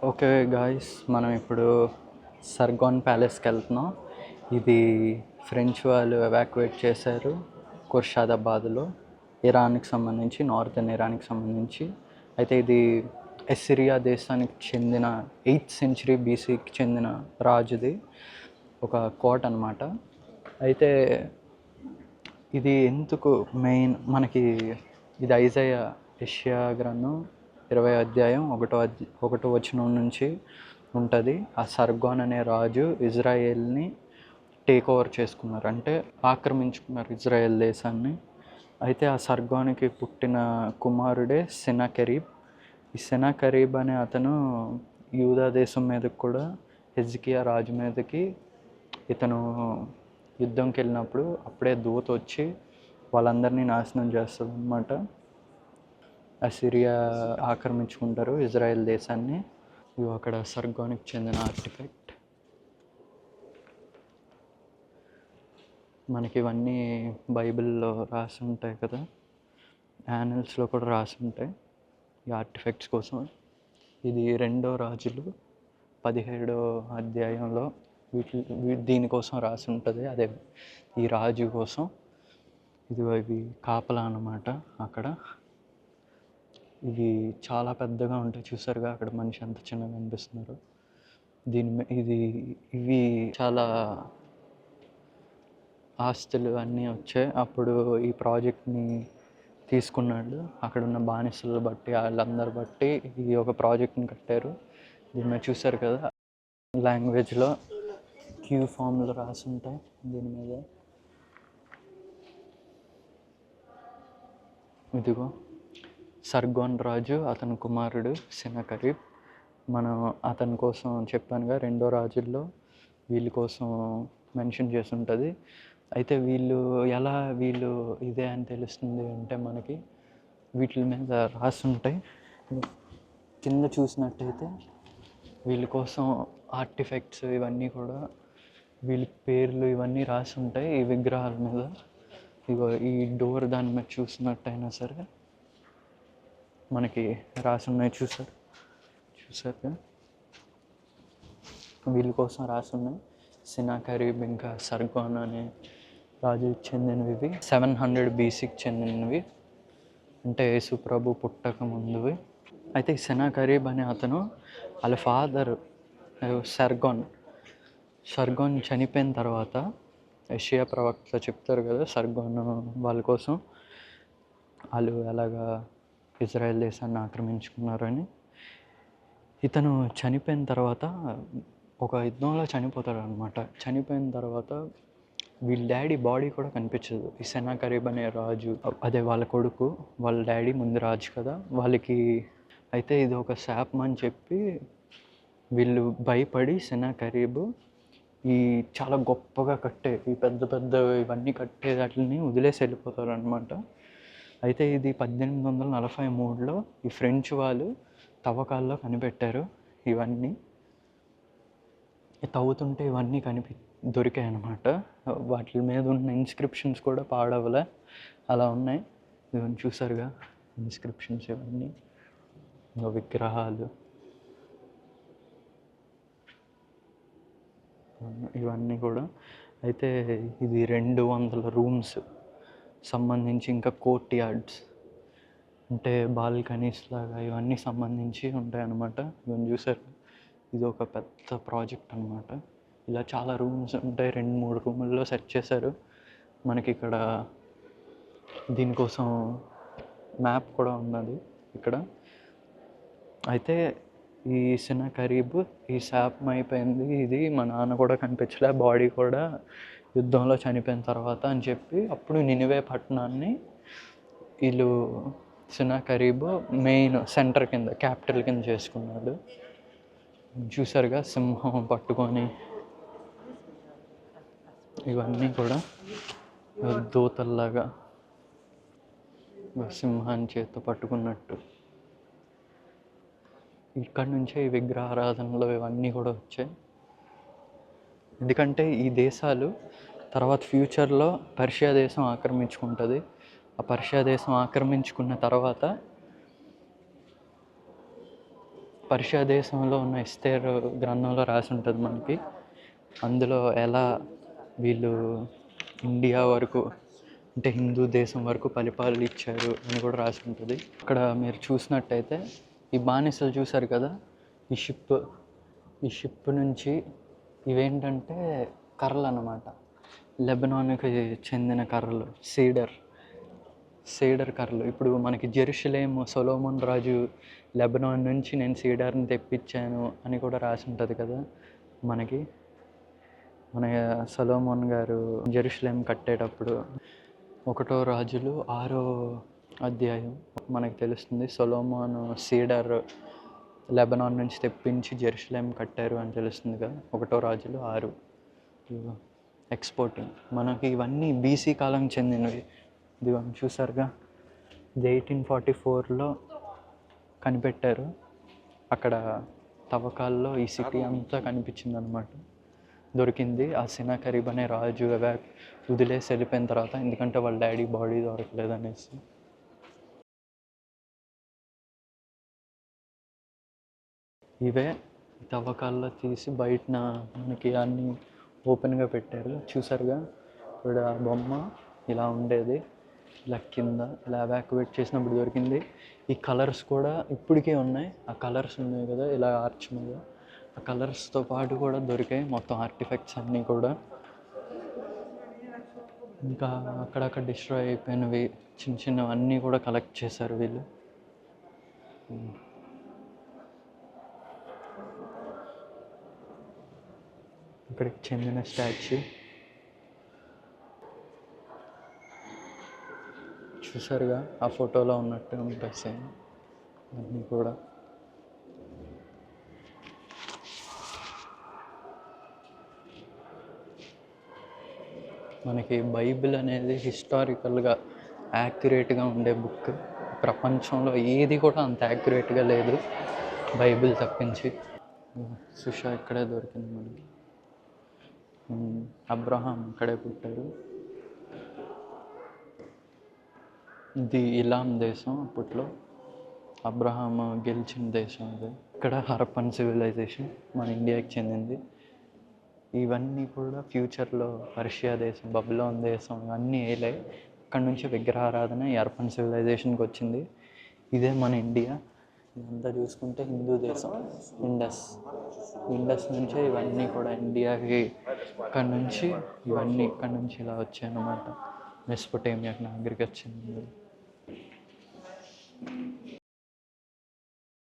Okay guys, మనం ఇప్పుడు Sargon ప్యాలెస్కి వెళ్తున్నాం. ఇది ఫ్రెంచ్ వాళ్ళు ఎవాక్యుయేట్ చేశారు ఖుర్షాదాబాద్లో, ఇరాన్కి సంబంధించి, నార్థన్ ఇరాన్కి సంబంధించి. అయితే ఇది అసిరియా దేశానికి చెందిన 8th century BCకి చెందిన రాజుది ఒక కోట అన్నమాట. అయితే ఇది ఎందుకు మెయిన్ మనకి, ఇది యెషయా గ్రంథం 20వ అధ్యాయం 1వ వచనం నుంచి ఉంటుంది. ఆ సర్గోన్ అనే రాజు ఇజ్రాయేల్ని టేక్ ఓవర్ చేసుకున్నారు, అంటే ఆక్రమించుకున్నారు ఇజ్రాయెల్ దేశాన్ని. అయితే ఆ సర్గోనికి పుట్టిన కుమారుడే సెనాకెరీబ్. ఈ సెనాకెరీబ్ అనే అతను యూదా దేశం మీదకి కూడా, హెజ్కియా రాజు మీదకి ఇతను యుద్ధంకి వెళ్ళినప్పుడు అప్పుడే దూత వచ్చి వాళ్ళందరినీ నాశనం చేస్తుంది అన్నమాట. అసిరియా ఆక్రమించుకుంటారు ఇజ్రాయెల్ దేశాన్ని. ఇవి అక్కడ సర్గోనికి చెందిన ఆర్టిఫెక్ట్. మనకి ఇవన్నీ బైబిల్లో రాసి ఉంటాయి కదా, యానల్స్లో కూడా రాసి ఉంటాయి ఈ ఆర్టిఫెక్ట్స్ కోసం. ఇది 2వ రాజులు 17వ అధ్యాయంలో దీనికోసం రాసి ఉంటుంది, అదే ఈ రాజు కోసం. ఇవి కాపలా అన్నమాట. అక్కడ ఇవి చాలా పెద్దగా ఉంటాయి, చూసారుగా అక్కడ మనిషి అంత చిన్నగా అనిపిస్తున్నారు. ఇవి చాలా ఆస్తులు అన్నీ వచ్చాయి అప్పుడు. ఈ ప్రాజెక్ట్ని తీసుకున్నాడు, అక్కడ ఉన్న బానిసలు బట్టి వాళ్ళందరు బట్టి ఈ ఒక ప్రాజెక్ట్ని కట్టారు. దీన్ని చూసారు కదా, లాంగ్వేజ్లో క్యూ ఫామ్లో రాసి ఉంటాయి దీని మీద. ఇదిగో సర్గోన్ రాజు, అతని కుమారుడు సెనాకెరీబ్. మనం అతని కోసం చెప్పానుగా 2వ రాజుల్లో వీళ్ళ కోసం మెన్షన్ చేసి ఉంటుంది. అయితే వీళ్ళు ఇదే అని తెలుస్తుంది అంటే మనకి వీటి మీద రాసి ఉంటాయి. కింద చూసినట్టయితే వీళ్ళ కోసం ఆర్టిఫెక్ట్స్ ఇవన్నీ కూడా, వీళ్ళ పేర్లు ఇవన్నీ రాసి ఉంటాయి ఈ విగ్రహాల మీద. ఇగో ఈ డోర్ దాని మీద చూసినట్టయినా సరే మనకి రాసి ఉన్నాయి, చూసారు వీళ్ళ కోసం రాసి ఉన్నాయి. సెనాకెరీబ్ ఇంకా సర్గోన్ అనే రాజుకి చెందినవి. 700 BCకి చెందినవి, అంటే యేసు ప్రభు పుట్టక ముందువి. అయితే ఈ సెనాకెరీబ్ అనే అతను వాళ్ళ ఫాదర్ సర్గోన్ చనిపోయిన తర్వాత యెషయా ప్రవక్త చెప్తారు కదా సర్గోన్ వాళ్ళ కోసం వాళ్ళు ఎలాగా ఇజ్రాయెల్ దేశాన్ని ఆక్రమించుకున్నారని. ఇతను చనిపోయిన తర్వాత ఒక యుద్ధంలో చనిపోతాడు అనమాట. చనిపోయిన తర్వాత వీళ్ళ డాడీ బాడీ కూడా కనిపించదు. ఈ సెనాకెరీబ్ అనే రాజు, అదే వాళ్ళ కొడుకు, వాళ్ళ డాడీ ముందు రాజు కదా వాళ్ళకి. అయితే ఇది ఒక శాపం అని చెప్పి వీళ్ళు భయపడి సెనాకెరీబ్ ఈ చాలా గొప్పగా ఈ పెద్ద ఇవన్నీ కట్టే వాటిని వదిలేసి వెళ్ళిపోతారు అనమాట. అయితే ఇది 1843లో ఈ ఫ్రెంచ్ వాళ్ళు తవ్వకాల్లో కనిపెట్టారు. ఇవన్నీ తవ్వుతుంటే ఇవన్నీ దొరికాయి అన్నమాట. వాటి మీద ఉన్న ఇన్స్క్రిప్షన్స్ కూడా పాడవలే, అలా ఉన్నాయి. ఇవన్నీ చూసారుగా ఇన్స్క్రిప్షన్స్, ఇవన్నీ విగ్రహాలు, ఇవన్నీ కూడా. అయితే ఇది 200 రూమ్స్ సంబంధించి, ఇంకా కోర్ట్ యార్డ్స్ అంటే బాల్కనీస్ లాగా ఇవన్నీ సంబంధించి ఉంటాయి అన్నమాట. ఇవన్నీ చూసారు, ఇది ఒక పెద్ద ప్రాజెక్ట్ అన్నమాట. ఇలా చాలా రూమ్స్ ఉంటాయి, 2-3 రూముల్లో సెట్ చేశారు. మనకి ఇక్కడ దీనికోసం మ్యాప్ కూడా ఉన్నది ఇక్కడ. అయితే ఈ సెనాకెరీబ్ ఈ శాపం అయిపోయింది, ఇది మా నాన్న కూడా కనిపించలే, బాడీ కూడా యుద్ధంలో చనిపోయిన తర్వాత అని చెప్పి అప్పుడు నినివే పట్టణాన్ని వీళ్ళు సెనాకెరీబ్ మెయిన్ సెంటర్ కింద, క్యాపిటల్ కింద చేసుకున్నాడు. చూసారుగా సింహం పట్టుకొని, ఇవన్నీ కూడా దూతల్లాగా సింహాన్ని చేత్తో పట్టుకున్నట్టు. ఇక్కడ నుంచే ఈ విగ్రహారాధనలు ఇవన్నీ కూడా వచ్చాయి. ఎందుకంటే ఈ దేశాలు తర్వాత ఫ్యూచర్లో పర్షియా దేశం ఆక్రమించుకుంటుంది. ఆ పర్షియా దేశం ఆక్రమించుకున్న తర్వాత పర్షియా దేశంలో ఉన్న ఎస్తేర్ గ్రంథంలో రాసి ఉంటుంది మనకి. అందులో ఎలా వీళ్ళు ఇండియా వరకు అంటే హిందూ దేశం వరకు పరిపాలించారు అని కూడా రాసి ఉంటుంది. అక్కడ మీరు చూసినట్టయితే ఈ బానిసలు చూశారు కదా, ఈ షిప్ నుంచి ఇవేంటంటే కర్రలు అన్నమాట. లెబనాన్కి చెందిన కర్రలు, సీడర్ కర్రలు. ఇప్పుడు మనకి జెరూసలేం సొలొమోన్ రాజు లెబనాన్ నుంచి నేను సీడర్ని తెప్పించాను అని కూడా రాసి ఉంటుంది కదా మనకి. మన సొలొమోన్ గారు జెరూసలేం కట్టేటప్పుడు 1 రాజులు 6వ అధ్యాయం మనకు తెలుస్తుంది. సొలొమోన్ సీడర్ లెబనాన్ నుంచి తెప్పించి జెరూసలేం కట్టారు అని తెలుస్తుంది కదా. 1 రాజులు 6 ఎక్స్పోర్టింగ్. మనకి ఇవన్నీ బీసీ కాలం చెందినవి. ఇది చూసారుగా, ఇది 1844లో కనిపెట్టారు. అక్కడ తవ్వకాల్లో ఈ సిటీ అంతా కనిపించింది అనమాట, దొరికింది. ఆ సెనాకెరీబ్ అనే రాజు వదిలేసి వెళ్ళిపోయిన తర్వాత, ఎందుకంటే వాళ్ళ డాడీ బాడీ దొరకలేదనేసి. ఇవే తవ్వకాల్లో తీసి బయటన మనకి అన్నీ ఓపెన్గా పెట్టారు. చూసారుగా, ఇప్పుడు ఆ బొమ్మ ఇలా ఉండేది, ఇలా కింద ఇలా ఎవాక్యువేట్ చేసినప్పుడు దొరికింది. ఈ కలర్స్ కూడా ఇప్పటికే ఉన్నాయి. ఆ కలర్స్ ఉన్నాయి కదా ఇలా ఆర్చ్ మీద, ఆ కలర్స్తో పాటు కూడా దొరికాయి మొత్తం ఆర్టిఫెక్ట్స్ అన్నీ కూడా. ఇంకా అక్కడక్కడ డిస్ట్రాయ్ అయిపోయినవి చిన్న చిన్నవన్నీ కూడా కలెక్ట్ చేశారు వీళ్ళు. ఇక్కడికి చెందిన స్టాచ్యూ చూసారుగా, ఆ ఫోటోలో ఉన్నట్టు ఉంటుంది సేమ్ అన్నీ కూడా. మనకి బైబిల్ అనేది హిస్టారికల్గా యాక్యురేట్గా ఉండే బుక్. ప్రపంచంలో ఏది కూడా అంత యాక్యురేట్గా లేదు బైబిల్ తప్పించి. సుషా ఇక్కడే దొరికింది మనకి. అబ్రహాం ఇక్కడే పుట్టారు. ఇది ఇలాం దేశం, అప్పట్లో అబ్రహాం గెలిచిన దేశం ఇది. ఇక్కడ హరప్పన్ సివిలైజేషన్ మన ఇండియాకి చెందింది. ఇవన్నీ కూడా ఫ్యూచర్లో పర్షియా దేశం, బబులోన్ దేశం ఇవన్నీ వేయలే. అక్కడ నుంచి విగ్రహారాధన ఈ హరప్పన్ సివిలైజేషన్కి వచ్చింది. ఇదే మన ఇండియా. ఇదంతా చూసుకుంటే హిందూ దేశం. ఇండస్ నుంచే ఇవన్నీ కూడా ఇండియాకి, ఇక్కడ నుంచి ఇవన్నీ ఇక్కడ నుంచి ఇలా వచ్చాయి అన్నమాట. మెసొపొటేమియా నాగరికత చెందింది.